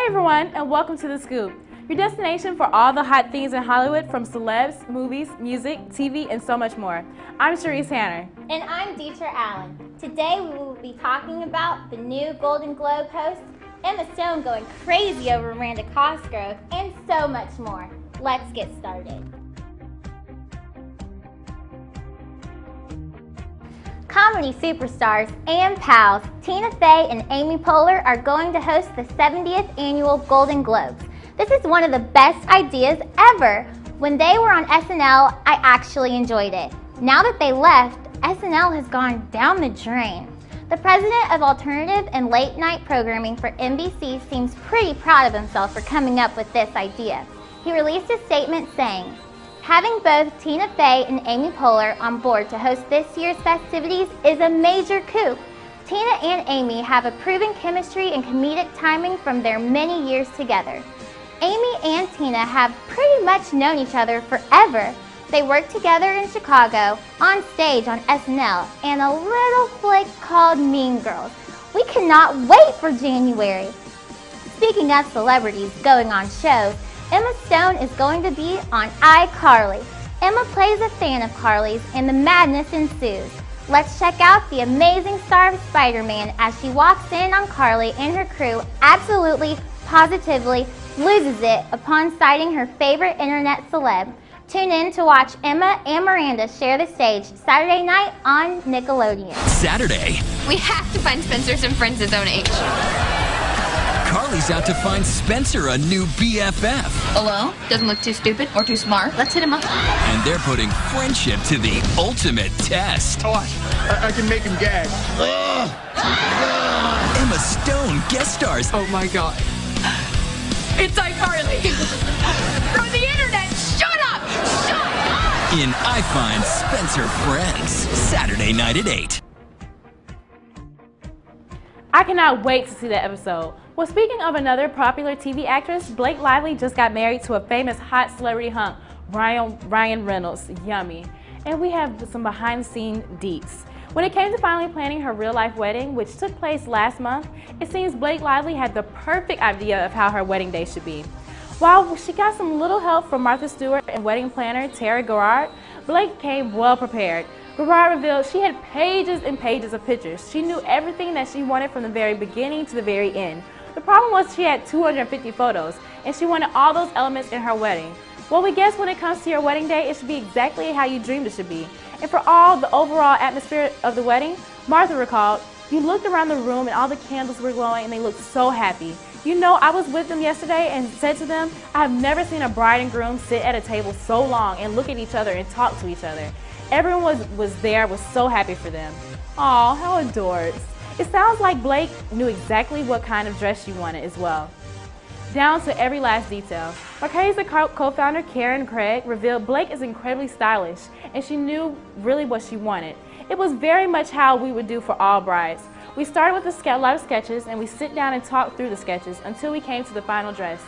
Hey everyone, and welcome to The Scoop, your destination for all the hot things in Hollywood, from celebs, movies, music, TV, and so much more. I'm Sharice Hanner. And I'm Deetra Allen. Today we will be talking about the new Golden Globe host, Emma Stone going crazy over Miranda Cosgrove, and so much more. Let's get started. Comedy superstars and pals Tina Fey and Amy Poehler are going to host the 70th annual Golden Globes. This is one of the best ideas ever. When they were on SNL, I actually enjoyed it. Now that they left, SNL has gone down the drain. The president of alternative and late night programming for NBC seems pretty proud of himself for coming up with this idea. He released a statement saying, "Having both Tina Fey and Amy Poehler on board to host this year's festivities is a major coup. Tina and Amy have a proven chemistry and comedic timing from their many years together. Amy and Tina have pretty much known each other forever. They worked together in Chicago, on stage on SNL, and a little flick called Mean Girls. We cannot wait for January." Speaking of celebrities going on shows, Emma Stone is going to be on iCarly. Emma plays a fan of Carly's and the madness ensues. Let's check out the amazing star of Spider-Man as she walks in on Carly and her crew absolutely, positively loses it upon sighting her favorite internet celeb. Tune in to watch Emma and Miranda share the stage Saturday night on Nickelodeon. Saturday. We have to find Spencer some friends his own age. Carly's out to find Spencer a new BFF. Hello? Doesn't look too stupid or too smart. Let's hit him up. And they're putting friendship to the ultimate test. Oh, I can make him gag. Emma Stone guest stars. Oh my god. It's iCarly. From the internet. Shut up! Shut up! In I Find Spencer Friends. Saturday night at 8. I cannot wait to see that episode. Well, speaking of another popular TV actress, Blake Lively just got married to a famous hot celebrity hunk, Ryan Reynolds. Yummy. And we have some behind-the-scenes deets. When it came to finally planning her real-life wedding, which took place last month, it seems Blake Lively had the perfect idea of how her wedding day should be. While she got some little help from Martha Stewart and wedding planner Terry Garrard, Blake came well prepared. Garrard revealed she had pages and pages of pictures. She knew everything that she wanted from the very beginning to the very end. The problem was she had 250 photos, and she wanted all those elements in her wedding. Well, we guess when it comes to your wedding day, it should be exactly how you dreamed it should be. And for all the overall atmosphere of the wedding, Martha recalled, "You looked around the room and all the candles were glowing and they looked so happy. You know, I was with them yesterday and said to them, I have never seen a bride and groom sit at a table so long and look at each other and talk to each other. Everyone was so happy for them." Aw, how adorbs. It sounds like Blake knew exactly what kind of dress she wanted as well, down to every last detail. Marquez's co-founder Karen Craig revealed Blake is incredibly stylish, and she knew really what she wanted. It was very much how we would do for all brides. We started with a lot of sketches, and we sit down and talk through the sketches until we came to the final dress.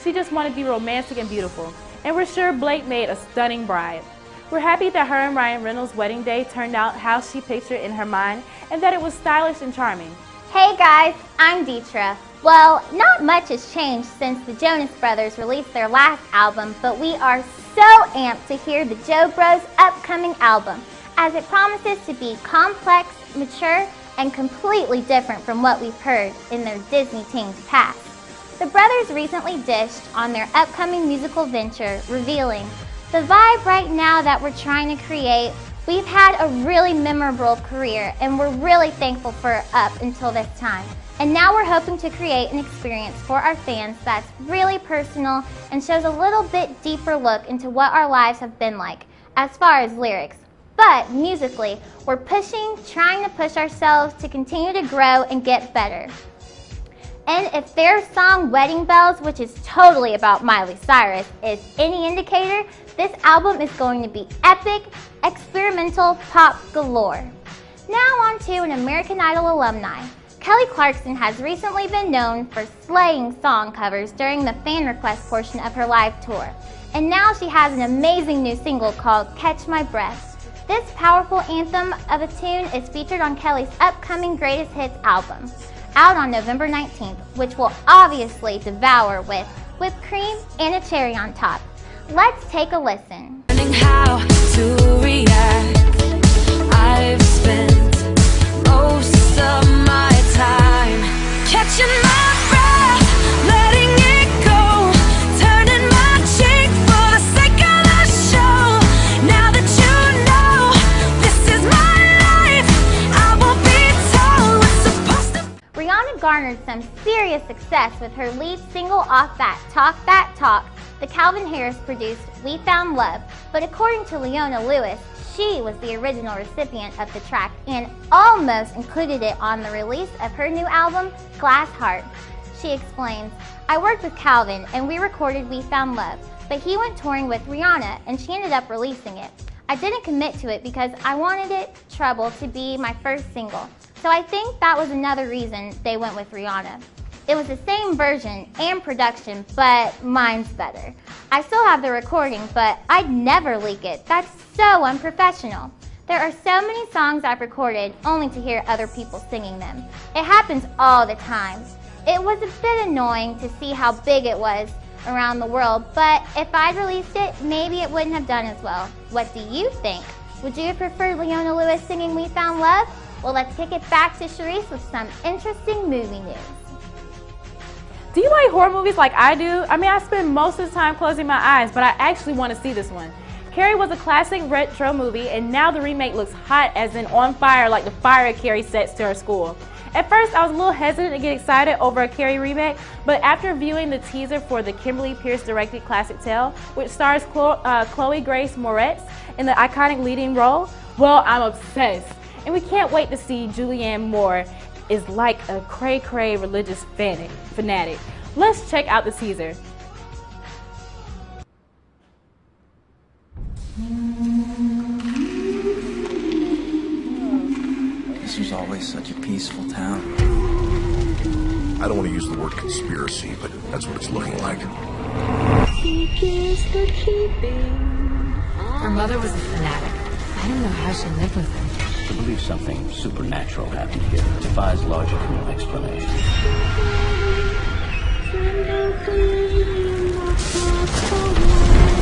She just wanted to be romantic and beautiful, and we're sure Blake made a stunning bride. We're happy that her and Ryan Reynolds' wedding day turned out how she pictured in her mind, and that it was stylish and charming. Hey guys, I'm Deetra. Well, not much has changed since the Jonas Brothers released their last album, but we are so amped to hear the Joe Bros' upcoming album, as it promises to be complex, mature, and completely different from what we've heard in their Disney teens past. The brothers recently dished on their upcoming musical venture, revealing, "The vibe right now that we're trying to create, we've had a really memorable career and we're really thankful for up until this time. And now we're hoping to create an experience for our fans that's really personal and shows a little bit deeper look into what our lives have been like, as far as lyrics. But musically, we're trying to push ourselves to continue to grow and get better." And if their song Wedding Bells, which is totally about Miley Cyrus, is any indicator, this album is going to be epic, experimental pop galore. Now on to an American Idol alumni. Kelly Clarkson has recently been known for slaying song covers during the fan request portion of her live tour. And now she has an amazing new single called Catch My Breath. This powerful anthem of a tune is featured on Kelly's upcoming Greatest Hits album. out on November 19th, which we'll obviously devour with whipped cream and a cherry on top. Let's take a listen. Learning how to react. I've spent most of my time catching my breath, letting it go, turning my cheek for the sake of the show. Now that you know this is my life, I won't be told what's supposed to. Rihanna garnered some serious success with her lead single off that Talk, the Calvin Harris produced We Found Love, but according to Leona Lewis, she was the original recipient of the track and almost included it on the release of her new album, Glass Heart. She explains, I worked with Calvin and we recorded We Found Love, but he went touring with Rihanna and she ended up releasing it. I didn't commit to it because I wanted it, Trouble, to be my first single. So I think that was another reason they went with Rihanna. It was the same version and production, but mine's better. I still have the recording, but I'd never leak it. That's so unprofessional. There are so many songs I've recorded only to hear other people singing them. It happens all the time. It was a bit annoying to see how big it was around the world, but if I'd released it, maybe it wouldn't have done as well. What do you think? Would you have preferred Leona Lewis singing We Found Love? Well, let's kick it back to Charisse with some interesting movie news. Do you like horror movies like I do? I mean, I spend most of the time closing my eyes, but I actually want to see this one. Carrie was a classic retro movie, and now the remake looks hot as in on fire like the fire Carrie sets to her school. At first, I was a little hesitant to get excited over a Carrie remake, but after viewing the teaser for the Kimberly Pierce-directed classic tale, which stars Chloe Grace Moretz in the iconic leading role, well, I'm obsessed. And we can't wait to see Julianne Moore is like a cray-cray religious fanatic. Let's check out the teaser. This was always such a peaceful town. I don't want to use the word conspiracy, but that's what it's looking like. Her mother was a fanatic. I don't know how she lived with him. To believe something supernatural happened here defies logical explanation.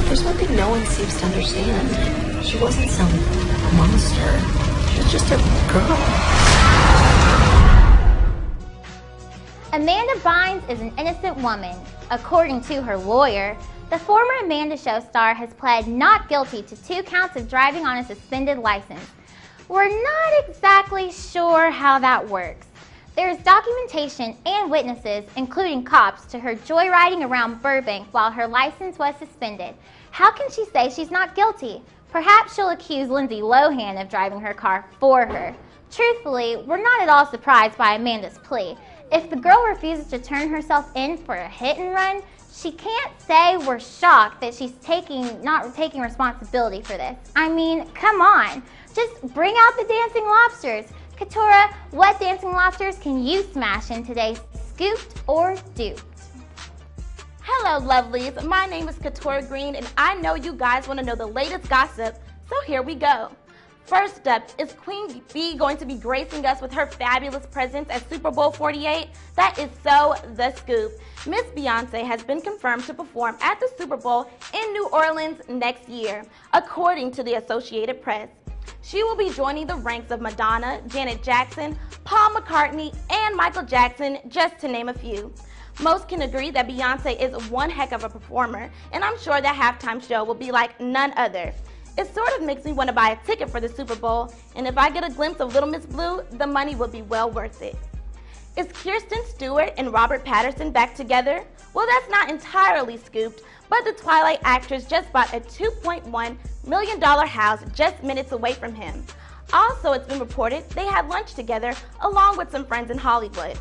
There's one thing no one seems to understand. She wasn't some monster. She was just a girl. Amanda Bynes is an innocent woman. According to her lawyer, the former Amanda Show star has pled not guilty to 2 counts of driving on a suspended license. We're not exactly sure how that works. There's documentation and witnesses, including cops, to her joyriding around Burbank while her license was suspended. How can she say she's not guilty? Perhaps she'll accuse Lindsay Lohan of driving her car for her. Truthfully, we're not at all surprised by Amanda's plea. If the girl refuses to turn herself in for a hit and run, she can't say we're shocked that she's not taking responsibility for this. I mean, come on. Just bring out the dancing lobsters. Katora, what dancing lobsters can you smash in today's Scooped or Duped? Hello, lovelies. My name is Katora Green, and I know you guys want to know the latest gossip, so here we go. First up, is Queen Bee going to be gracing us with her fabulous presence at Super Bowl 48? That is so the scoop. Miss Beyonce has been confirmed to perform at the Super Bowl in New Orleans next year, according to the Associated Press. She will be joining the ranks of Madonna, Janet Jackson, Paul McCartney, and Michael Jackson, just to name a few. Most can agree that Beyonce is one heck of a performer, and I'm sure that halftime show will be like none other. It sort of makes me want to buy a ticket for the Super Bowl, and if I get a glimpse of Little Miss Blue, the money will be well worth it. Is Kirsten Stewart and Robert Pattinson back together? Well, that's not entirely scooped, but the Twilight actress just bought a $2.1 million house just minutes away from him. Also, it's been reported they had lunch together along with some friends in Hollywood.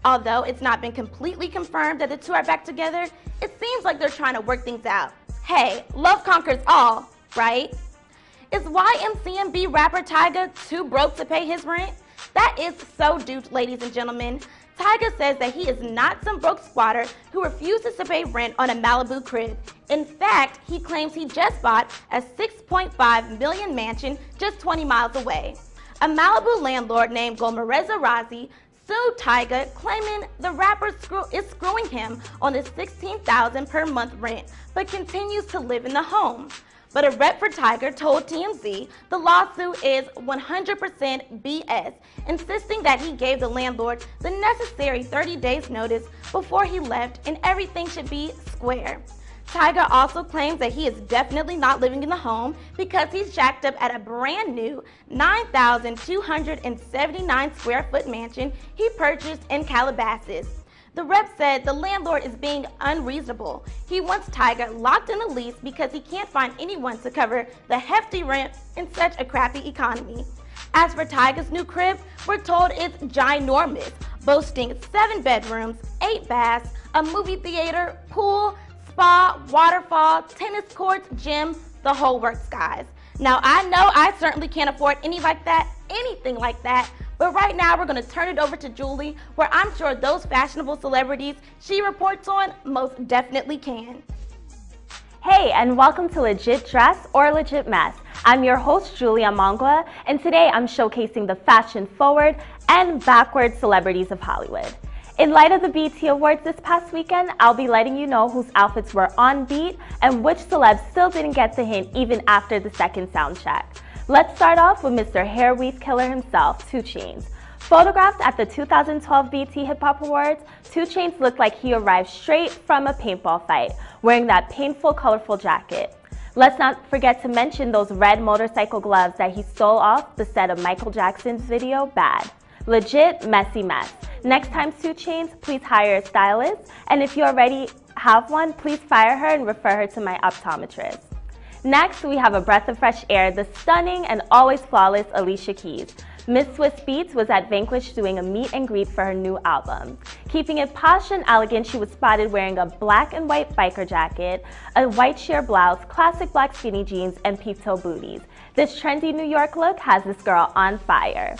Although it's not been completely confirmed that the two are back together, it seems like they're trying to work things out. Hey, love conquers all, right? Is YMCMB rapper Tyga too broke to pay his rent? That is so duped, ladies and gentlemen. Tyga says that he is not some broke squatter who refuses to pay rent on a Malibu crib. In fact, he claims he just bought a $6.5 million mansion just 20 miles away. A Malibu landlord named Gomereza Razi sued Tyga, claiming the rapper is screwing him on his $16,000 per month rent, but continues to live in the home. But a rep for Tyga told TMZ the lawsuit is 100% BS, insisting that he gave the landlord the necessary 30 days notice before he left and everything should be square. Tyga also claims that he is definitely not living in the home because he's jacked up at a brand new 9,279 square foot mansion he purchased in Calabasas. The rep said the landlord is being unreasonable. He wants Tyga locked in a lease because he can't find anyone to cover the hefty rent in such a crappy economy. As for Tyga's new crib, we're told it's ginormous, boasting 7 bedrooms, 8 baths, a movie theater, pool, spa, waterfall, tennis courts, gym, the whole works, guys. Now, I know I certainly can't afford anything like that, but right now we're going to turn it over to Julie, where I'm sure those fashionable celebrities she reports on most definitely can. Hey, and welcome to Legit Dress or Legit Mess. I'm your host, Julia Mangwa, and today I'm showcasing the fashion-forward and backward celebrities of Hollywood. In light of the BET Awards this past weekend, I'll be letting you know whose outfits were on beat and which celebs still didn't get the hint even after the second sound check. Let's start off with Mr. Hair Weave Killer himself, 2 Chainz. Photographed at the 2012 BET Hip Hop Awards, 2 Chainz looked like he arrived straight from a paintball fight, wearing that painful, colorful jacket. Let's not forget to mention those red motorcycle gloves that he stole off the set of Michael Jackson's video, Bad. Legit messy mess. Next time, 2 Chainz, please hire a stylist, and if you already have one, please fire her and refer her to my optometrist. Next, we have a breath of fresh air, the stunning and always flawless Alicia Keys. Miss Swiss Beats was at Vanquish doing a meet and greet for her new album. Keeping it posh and elegant, she was spotted wearing a black and white biker jacket, a white sheer blouse, classic black skinny jeans, and peep-toe booties. This trendy New York look has this girl on fire.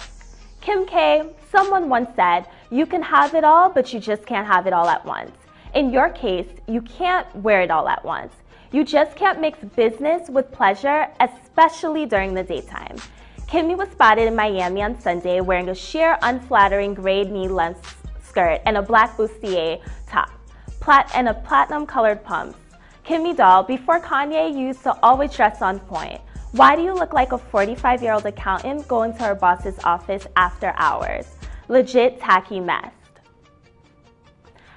Kim K, someone once said, "You can have it all, but you just can't have it all at once." In your case, you can't wear it all at once. You just can't mix business with pleasure, especially during the daytime. Kimmy was spotted in Miami on Sunday wearing a sheer, unflattering gray knee-length skirt and a black bustier top, and a platinum-colored pumps. Kimmy doll, before Kanye used to always dress on point. Why do you look like a 45-year-old accountant going to her boss's office after hours? Legit tacky mess.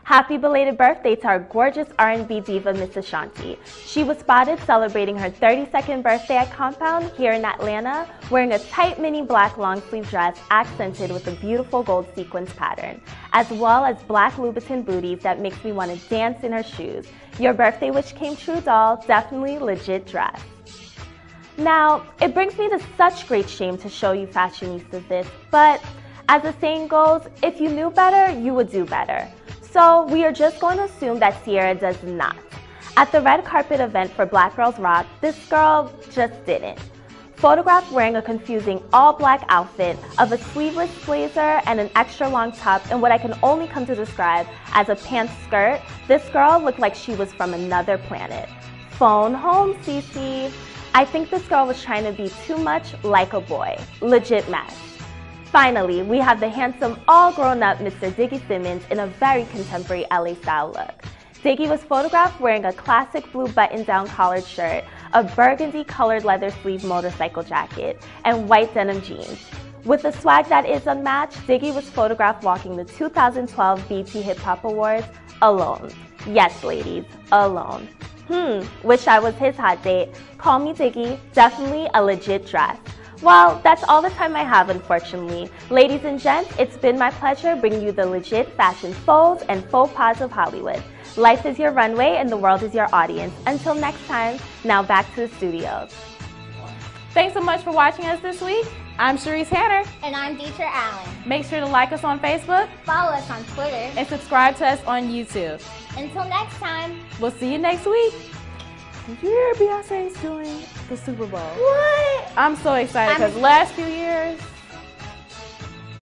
Happy belated birthday to our gorgeous R&B diva, Miss Ashanti. She was spotted celebrating her 32nd birthday at Compound here in Atlanta, wearing a tight mini black long sleeve dress accented with a beautiful gold sequins pattern, as well as black Louboutin booties that makes me want to dance in her shoes. Your birthday wish came true, doll. Definitely legit dress. Now, it brings me to such great shame to show you fashionistas this, but as the saying goes, if you knew better, you would do better. So we are just going to assume that Sierra does not. At the red carpet event for Black Girls Rock, this girl just didn't. Photographed wearing a confusing all-black outfit of a sleeveless blazer and an extra long top in what I can only come to describe as a pants skirt, this girl looked like she was from another planet. Phone home, Cece. I think this girl was trying to be too much like a boy. Legit mess. Finally, we have the handsome, all-grown-up Mr. Diggy Simmons in a very contemporary LA-style look. Diggy was photographed wearing a classic blue button-down collared shirt, a burgundy-colored leather sleeve motorcycle jacket, and white denim jeans. With a swag that is unmatched, Diggy was photographed walking the 2012 BET Hip Hop Awards alone. Yes, ladies, alone. Wish I was his hot date. Call me Diggy, definitely a legit dress. Well, that's all the time I have, unfortunately. Ladies and gents, it's been my pleasure bringing you the legit fashion faux and faux pas of Hollywood. Life is your runway and the world is your audience. Until next time, now back to the studios. Thanks so much for watching us this week. I'm Sharice Hanner. And I'm Dieter Allen. Make sure to like us on Facebook. Follow us on Twitter. And subscribe to us on YouTube. Until next time. We'll see you next week. Did you hear Beyonce's doing the Super Bowl? What? I'm so excited because last few years,